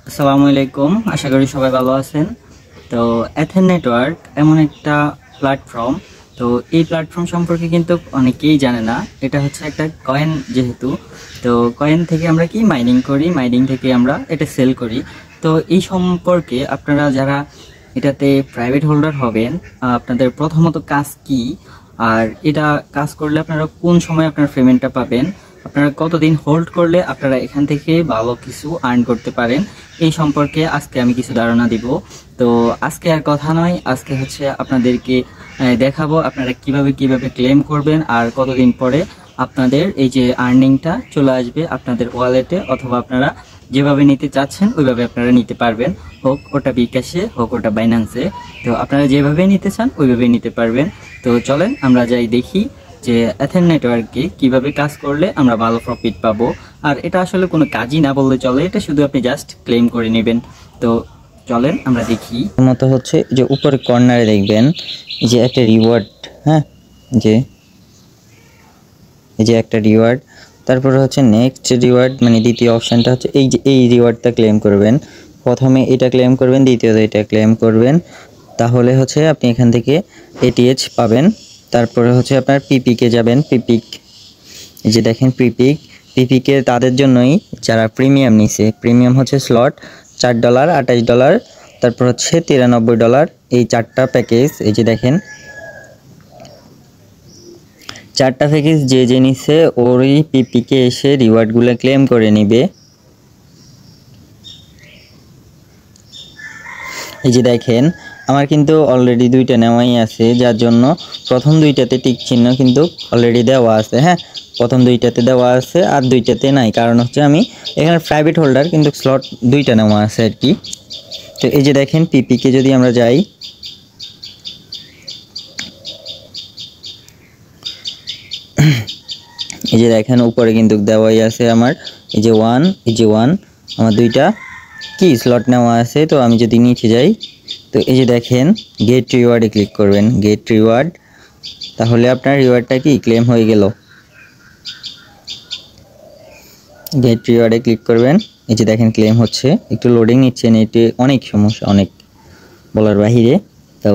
আসসালামু আলাইকুম, আশা করি সবাই ভালো আছেন। তো এথেন নেটওয়ার্ক এমন একটা প্ল্যাটফর্ম। তো এই প্ল্যাটফর্ম সম্পর্কে কিন্তু অনেকেই জানে না। এটা হচ্ছে একটা কয়েন, যেহেতু তো কয়েন থেকে আমরা কি মাইনিং করি, মাইনিং থেকে আমরা এটা সেল করি। তো এই সম্পর্কে আপনারা যারা এটাতে প্রাইভেট হোল্ডার হবেন, আপনাদের প্রথমত কাজ কি, আর এটা কাজ করলে আপনারা কোন সময় আপনার পেমেন্টটা পাবেন, আপনারা কতদিন হোল্ড করলে আপনারা এখান থেকে ভালো কিছু আর্ন করতে পারেন, এই সম্পর্কে আজকে আমি কিছু ধারণা দিব। তো আজকে আর কথা নয়, আজকে হচ্ছে আপনাদেরকে দেখাবো আপনারা কিভাবে কিভাবে ক্লেম করবেন, আর কতদিন পরে আপনাদের এই যে আর্নিংটা চলে আসবে আপনাদের ওয়ালেটে, অথবা আপনারা যেভাবে নিতে চাচ্ছেন ওইভাবে আপনারা নিতে পারবেন, হোক ওটা বিকাশে হোক ওটা বাইন্যান্সে। তো আপনারা যেভাবে নিতে চান ওইভাবে নিতে পারবেন। তো চলেন আমরা যাই দেখি যে এথেন নেটওয়ার্কে কিভাবে কাজ করলে আমরা ভালো প্রফিট পাবো। আর এটা আসলে কোনো কাজই না বললে চলে, এটা শুধু আপনি জাস্ট ক্লেম করে নেবেন। তো চলেন আমরা দেখি। মতো হচ্ছে যে উপরে কর্নারে দেখবেন এই যে একটা রিওয়ার্ড, হ্যাঁ, যে এই যে একটা রিওয়ার্ড, তারপরে হচ্ছে নেক্সট রিওয়ার্ড, মানে দ্বিতীয় অপশানটা হচ্ছে এই যে এই রিওয়ার্ডটা ক্লেম করবেন। প্রথমে এটা ক্লেম করবেন, দ্বিতীয়ত এটা ক্লেম করবেন, তাহলে হচ্ছে আপনি এখান থেকে এটিএইচ পাবেন। তারপরে হচ্ছে আপনার পিপিকে যাবেন, পিপিক, এই যে দেখেন পিপিক, পিপিকে তাদের জন্যই যারা প্রিমিয়াম নিছে। প্রিমিয়াম হচ্ছে স্লট $4, $28, তারপর হচ্ছে $93, এই চারটা প্যাকেজ। এই যে দেখেন চারটা প্যাকেজ যে নিচ্ছে ওরই পিপিকে এসে রিওয়ার্ডগুলো ক্লেম করে নিবে। এই যে দেখেন আমার কিন্তু অলরেডি দুইটা নেওয়াই আছে, যার জন্য প্রথম দুইটাতে টিক চিহ্ন কিন্তু অলরেডি দেওয়া আছে। হ্যাঁ, প্রথম দুইটাতে দেওয়া আছে আর দুইটাতে নাই, কারণ হচ্ছে আমি এখানে প্রাইভেট হোল্ডার, কিন্তু স্লট দুইটা নেওয়া আছে আর কি। তো এই যে দেখেন পিপিকে যদি আমরা যাই, এই যে দেখেন উপরে কিন্তু দেওয়াই আছে আমার, এই যে ওয়ান, এই যে ওয়ান, আমার দুইটা কি স্লট নেওয়া আছে। তো আমি যদি নিচে যাই, তো এই যে দেখেন গেট রিওয়ার্ডে ক্লিক করবেন, গেট রিওয়ার্ড, তাহলে আপনার রিওয়ার্ডটা কি ক্লেম হয়ে গেল। গেট রিওয়ার্ডে ক্লিক করবেন, এই যে দেখেন ক্লেম হচ্ছে, একটু লোডিং নিচ্ছে, নেটে অনেক সমস্যা, অনেক বলার বাহিরে। তো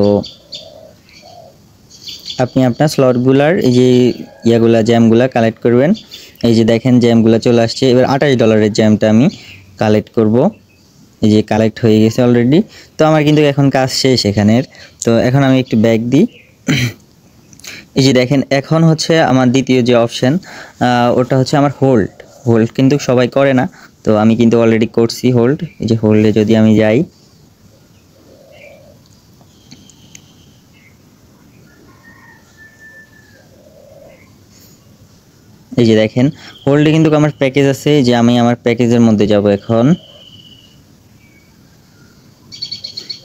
আপনি আপনার স্লটগুলার এই যে ইয়াগুলা জ্যামগুলা কালেক্ট করবেন। এই যে দেখেন জ্যামগুলা চলে আসছে। এবার $28 জ্যামটা আমি কালেক্ট করব। এই যে কালেক্ট হয়ে গেছে অলরেডি। তো আমার কিন্তু এখন কাজ শেষ এখানের। তো এখন আমি একটু ব্যাক দিই। এই যে দেখেন এখন হচ্ছে আমার দ্বিতীয় যে অপশান, ওটা হচ্ছে আমার হোল্ড। হোল্ড কিন্তু সবাই করে না, তো আমি কিন্তু অলরেডি করছি হোল্ড। এই যে হোল্ডে যদি আমি যাই, এই যে দেখেন হোল্ডে কিন্তু আমার প্যাকেজ আছে, যে আমি আমার প্যাকেজের মধ্যে যাব এখন।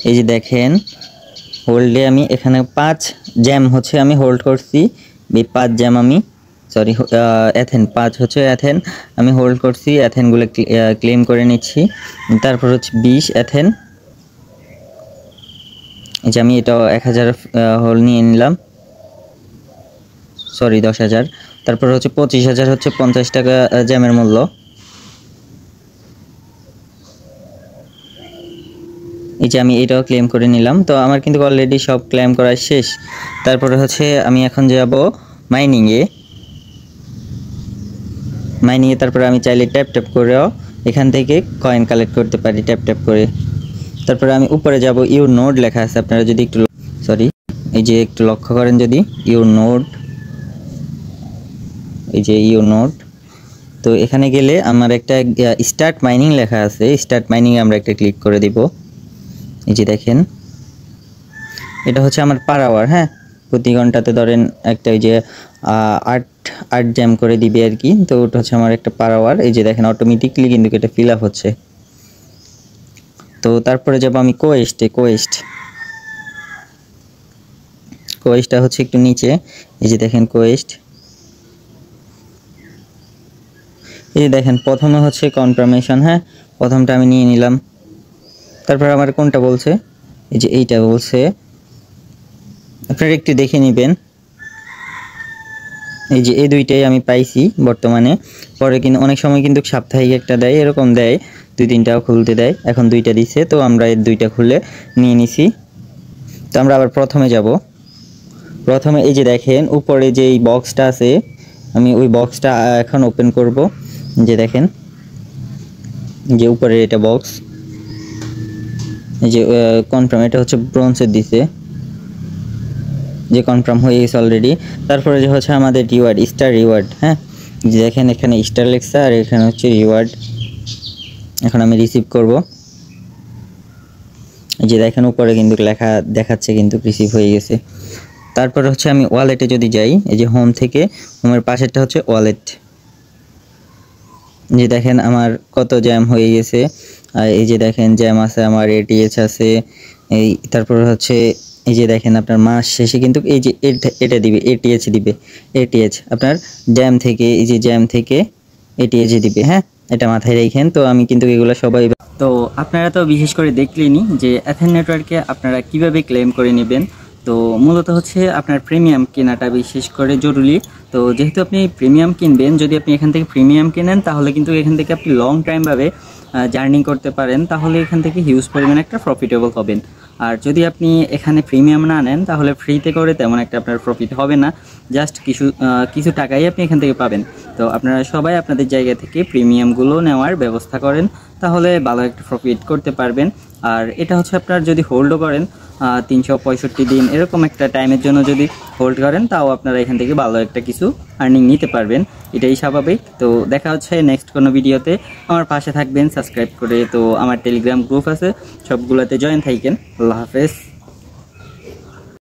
এই যে দেখেন হোল্ডে আমি এখানে 5 জ্যাম হচ্ছে আমি হোল্ড করছি। এই 5 জ্যাম আমি সরি এথেন 5 হচ্ছে এথেন আমি হোল্ড করছি। এথেনগুলো ক্লেম করে নিচ্ছি। তারপর হচ্ছে 20 এথেন, এই যে আমি এটা 1000 হোল্ড নিয়ে নিলাম, সরি 10,000। তারপর হচ্ছে 25,000 হচ্ছে $50 জ্যামের মূল্য। এই যে আমি এটাও ক্লেম করে নিলাম। তো আমার কিন্তু অলরেডি সব ক্লেম করা শেষ। তারপরে হচ্ছে আমি এখন যাব মাইনিংয়ে। তারপরে আমি চাইলে ট্যাপ ট্যাপ করেও এখান থেকে কয়েন কালেক্ট করতে পারি, ট্যাপ ট্যাপ করে। তারপরে আমি উপরে যাব, ইউর নোড লেখা আছে, আপনারা যদি একটু সরি এই যে একটু লক্ষ্য করেন, যদি ইউর নোড, এই যে ইউর নোড, তো এখানে গেলে আমার একটা স্টার্ট মাইনিং লেখা আছে। স্টার্ট মাইনিংয়ে আমরা একটা ক্লিক করে দিব। এই যে দেখেন এটা হচ্ছে আমার পার আওয়ার। হ্যাঁ, প্রতি ঘন্টাতে ধরেন একটা ওই যে 8 জ্যাম করে দিবে আর কি। তো ওটা হচ্ছে আমার একটা পার আওয়ার। এই যে দেখেন অটোমেটিকলি কিন্তু এটা ফিল আপ হচ্ছে। তো তারপরে যাব আমি কোয়েস্টটা হচ্ছে একটু নিচে। এই যে দেখেন কোয়েস্ট, এই যে দেখেন প্রথমে হচ্ছে কনফার্মেশন। হ্যাঁ, প্রথমটা আমি নিয়ে নিলাম। তারপর আমার কোনটা বলছে, এই যে এইটা বলছে, আপনারা একটু দেখে নেবেন। এই যে এই দুইটাই আমি পাইছি বর্তমানে। পরে কিন্তু অনেক সময় কিন্তু সাপ্তাহিক একটা দেয়, এরকম দেয়। 2-3টাও খুলতে দেয়, এখন 2টা দিচ্ছে, তো আমরা এই 2টা খুলে নিয়ে নিছি। তো আমরা আবার প্রথমে যাব। প্রথমে এই যে দেখেন উপরে যে এই বক্সটা আছে, আমি ওই বক্সটা এখন ওপেন করব। যে দেখেন যে উপরে এটা বক্স, এই যে কনফার্ম, এটা হচ্ছে ব্রোঞ্জের দিছে, যে কনফার্ম হয়ে গেছে অলরেডি। তারপরে যে হচ্ছে আমাদের রিওয়ার্ড, স্টার রিওয়ার্ড, হ্যাঁ যে দেখেন এখানে স্টার লেখা আর এখানে হচ্ছে রিওয়ার্ড। এখন আমি রিসিভ করব। এই যে দেখেন উপরে কিন্তু লেখা দেখাচ্ছে কিন্তু রিসিভ হয়ে গেছে। তারপর হচ্ছে আমি ওয়ালেটে যদি যাই, এই যে হোম থেকে হোমের পাশেরটা হচ্ছে ওয়ালেট। যে দেখেন আমার কত জ্যাম হয়ে গেছে, আর এই যে দেখেন জ্যাম আছে আমার, এটিএচ আছে এই। তারপর হচ্ছে এই যে দেখেন আপনার মাস শেষে কিন্তু এই যে এটা দিবে, এটিএচ দিবে, এটিএচ আপনার জ্যাম থেকে, এই যে জ্যাম থেকে এটিএচ দিবে, হ্যাঁ এটা মাথায় রাখেন। তো আমি কিন্তু এগুলো সবাই, তো আপনারা তো বিশেষ করে দেখলেনই যে এথেন নেটওয়ার্কে আপনারা কিভাবে ক্লেম করে নেবেন। তো মূলত হচ্ছে আপনার প্রিমিয়াম কেনাটা বিশেষ করে জরুরি। তো যেহেতু আপনি প্রিমিয়াম কিনবেন, যদি আপনি এখান থেকে প্রিমিয়াম কেনেন তাহলে কিন্তু এখান থেকে আপনি লং টাইমভাবে জার্নি করতে পারেন, তাহলে এখান থেকে হিউজ পরিমাণে একটা প্রফিটেবল হবেন। আর যদি আপনি এখানে প্রিমিয়াম না নেন তাহলে ফ্রিতে করে তেমন একটা আপনার প্রফিট হবে না, জাস্ট কিছু টাকাই আপনি এখান থেকে পাবেন। তো আপনারা সবাই আপনাদের জায়গা থেকে প্রিমিয়ামগুলো নেওয়ার ব্যবস্থা করেন, তাহলে ভালো একটা প্রফিট করতে পারবেন। আর এটা হচ্ছে আপনার যদি হোল্ডও করেন 365 দিন এরকম একটা টাইমের জন্য যদি হোল্ড করেন, তাও আপনারা এখান থেকে ভালো একটা কিছু আর্নিং নিতে পারবেন, এটাই স্বাভাবিক। তো দেখা হচ্ছে নেক্সট কোনো ভিডিওতে। আমার পাশে থাকবেন সাবস্ক্রাইব করে। তো আমার টেলিগ্রাম গ্রুপ আছে, সবগুলোতে জয়েন থাকেন। আল্লাহ হাফেজ।